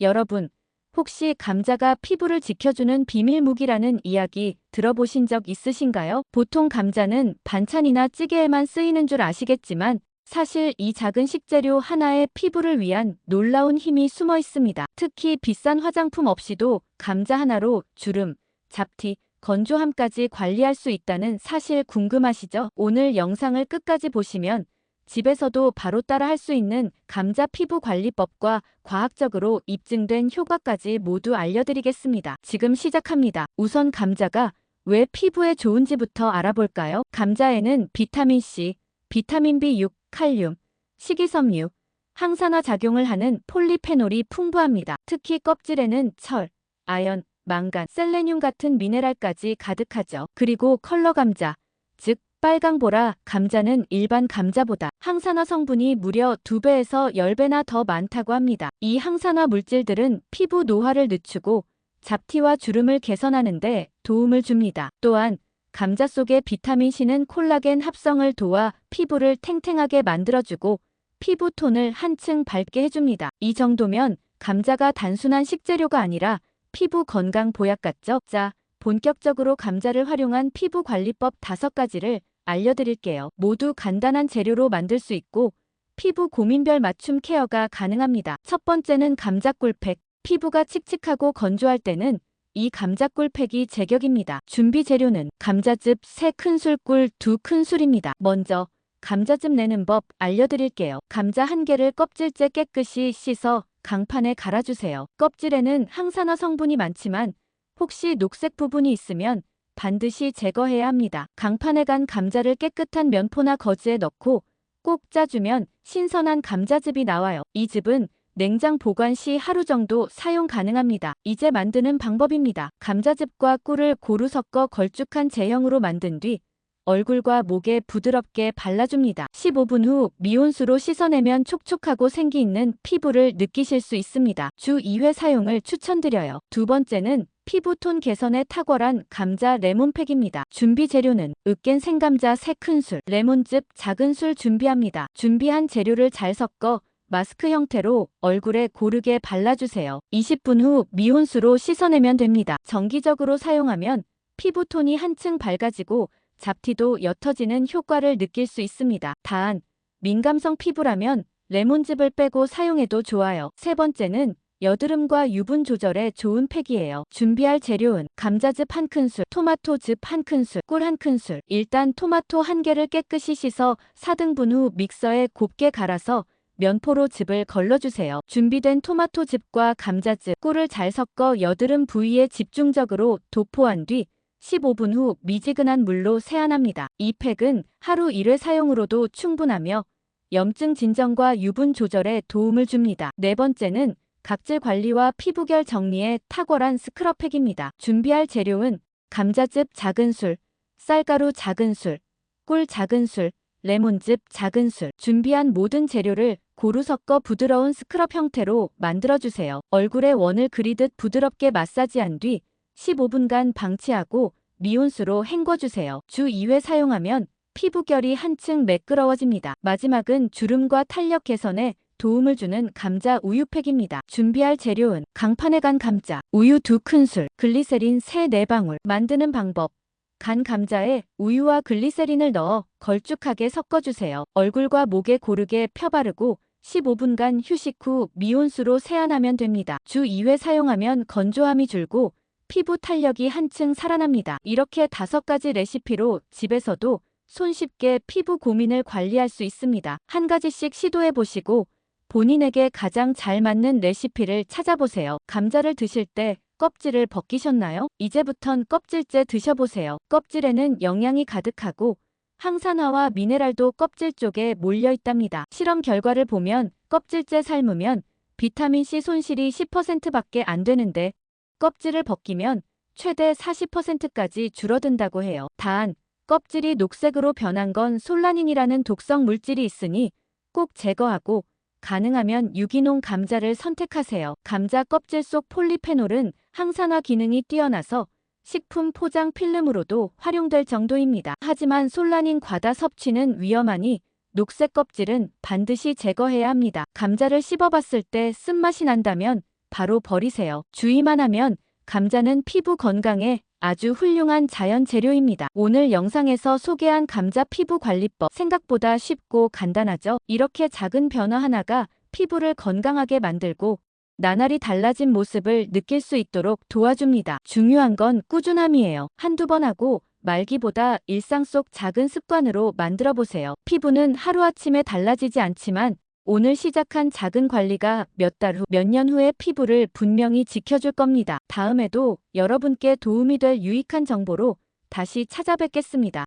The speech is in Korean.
여러분, 혹시 감자가 피부를 지켜주는 비밀 무기라는 이야기 들어보신 적 있으신가요? 보통 감자는 반찬이나 찌개에만 쓰이는 줄 아시겠지만 사실 이 작은 식재료 하나에 피부를 위한 놀라운 힘이 숨어 있습니다. 특히 비싼 화장품 없이도 감자 하나로 주름, 잡티, 건조함까지 관리할 수 있다는 사실 궁금하시죠? 오늘 영상을 끝까지 보시면 집에서도 바로 따라 할 수 있는 감자 피부 관리법과 과학적으로 입증된 효과까지 모두 알려드리겠습니다. 지금 시작합니다. 우선 감자가 왜 피부에 좋은지부터 알아볼까요? 감자에는 비타민C, 비타민 B6, 칼륨, 식이섬유, 항산화 작용을 하는 폴리페놀이 풍부합니다. 특히 껍질에는 철, 아연, 망간, 셀레늄 같은 미네랄까지 가득하죠. 그리고 컬러 감자, 즉 빨강보라 감자는 일반 감자보다 항산화 성분이 무려 2배에서 10배나 더 많다고 합니다. 이 항산화 물질들은 피부 노화를 늦추고 잡티와 주름을 개선하는 데 도움을 줍니다. 또한 감자 속의 비타민C는 콜라겐 합성을 도와 피부를 탱탱하게 만들어주고 피부 톤을 한층 밝게 해줍니다. 이 정도면 감자가 단순한 식재료가 아니라 피부 건강 보약 같죠? 자, 본격적으로 감자를 활용한 피부 관리법 5가지를 알려드릴게요. 모두 간단한 재료로 만들 수 있고 피부 고민별 맞춤 케어가 가능합니다. 첫 번째는 감자 꿀팩. 피부가 칙칙하고 건조할 때는 이 감자 꿀팩이 제격입니다. 준비 재료는 감자즙 3큰술, 꿀 2큰술입니다. 먼저 감자즙 내는 법 알려드릴게요. 감자 1개를 껍질째 깨끗이 씻어 강판에 갈아주세요. 껍질에는 항산화 성분이 많지만 혹시 녹색 부분이 있으면 반드시 제거해야 합니다. 강판에 간 감자를 깨끗한 면포나 거즈에 넣고 꼭 짜주면 신선한 감자즙이 나와요. 이 즙은 냉장 보관 시 하루 정도 사용 가능합니다. 이제 만드는 방법입니다. 감자즙과 꿀을 고루 섞어 걸쭉한 제형으로 만든 뒤 얼굴과 목에 부드럽게 발라줍니다. 15분 후 미온수로 씻어내면 촉촉하고 생기 있는 피부를 느끼실 수 있습니다. 주 2회 사용을 추천드려요. 두 번째는 피부톤 개선에 탁월한 감자 레몬팩입니다. 준비 재료는 으깬 생감자 3큰술, 레몬즙 작은 술 준비합니다. 준비한 재료를 잘 섞어 마스크 형태로 얼굴에 고르게 발라주세요. 20분 후 미온수로 씻어내면 됩니다. 정기적으로 사용하면 피부톤이 한층 밝아지고 잡티도 옅어지는 효과를 느낄 수 있습니다. 단, 민감성 피부라면 레몬즙을 빼고 사용해도 좋아요. 세 번째는 여드름과 유분 조절에 좋은 팩이에요. 준비할 재료는 감자즙 1큰술, 토마토즙 1큰술, 꿀 1큰술. 일단 토마토 1개를 깨끗이 씻어 4등분 후 믹서에 곱게 갈아서 면포로 즙을 걸러주세요. 준비된 토마토즙과 감자즙, 꿀을 잘 섞어 여드름 부위에 집중적으로 도포한 뒤 15분 후 미지근한 물로 세안합니다. 이 팩은 하루 1회 사용으로도 충분하며 염증 진정과 유분 조절에 도움을 줍니다. 네 번째는 각질 관리와 피부결 정리에 탁월한 스크럽팩입니다. 준비할 재료는 감자즙 작은 술, 쌀가루 작은 술, 꿀 작은 술, 레몬즙 작은 술. 준비한 모든 재료를 고루 섞어 부드러운 스크럽 형태로 만들어주세요. 얼굴에 원을 그리듯 부드럽게 마사지한 뒤 15분간 방치하고 미온수로 헹궈주세요. 주 2회 사용하면 피부결이 한층 매끄러워집니다. 마지막은 주름과 탄력 개선에 도움을 주는 감자 우유팩입니다. 준비할 재료는 강판에 간 감자, 우유 2큰술, 글리세린 3-4방울. 만드는 방법. 간 감자에 우유와 글리세린을 넣어 걸쭉하게 섞어주세요. 얼굴과 목에 고르게 펴바르고 15분간 휴식 후 미온수로 세안하면 됩니다. 주 2회 사용하면 건조함이 줄고 피부 탄력이 한층 살아납니다. 이렇게 5가지 레시피로 집에서도 손쉽게 피부 고민을 관리할 수 있습니다. 한 가지씩 시도해보시고 본인에게 가장 잘 맞는 레시피를 찾아보세요. 감자를 드실 때 껍질을 벗기셨나요? 이제부턴 껍질째 드셔보세요. 껍질에는 영양이 가득하고 항산화와 미네랄도 껍질 쪽에 몰려 있답니다. 실험 결과를 보면 껍질째 삶으면 비타민C 손실이 10%밖에 안 되는데 껍질을 벗기면 최대 40%까지 줄어든다고 해요. 단, 껍질이 녹색으로 변한 건 솔라닌이라는 독성 물질이 있으니 꼭 제거하고 가능하면 유기농 감자를 선택하세요. 감자 껍질 속 폴리페놀은 항산화 기능이 뛰어나서 식품 포장 필름으로도 활용될 정도입니다. 하지만 솔라닌 과다 섭취는 위험하니 녹색 껍질은 반드시 제거해야 합니다. 감자를 씹어봤을 때 쓴맛이 난다면 바로 버리세요. 주의만 하면 감자는 피부 건강에 아주 훌륭한 자연 재료입니다. 오늘 영상에서 소개한 감자 피부 관리법 생각보다 쉽고 간단하죠? 이렇게 작은 변화 하나가 피부를 건강하게 만들고 나날이 달라진 모습을 느낄 수 있도록 도와줍니다. 중요한 건 꾸준함이에요. 한두 번 하고 말기보다 일상 속 작은 습관으로 만들어 보세요. 피부는 하루아침에 달라지지 않지만 오늘 시작한 작은 관리가 몇 달 후, 몇 년 후의 피부를 분명히 지켜줄 겁니다. 다음에도 여러분께 도움이 될 유익한 정보로 다시 찾아뵙겠습니다.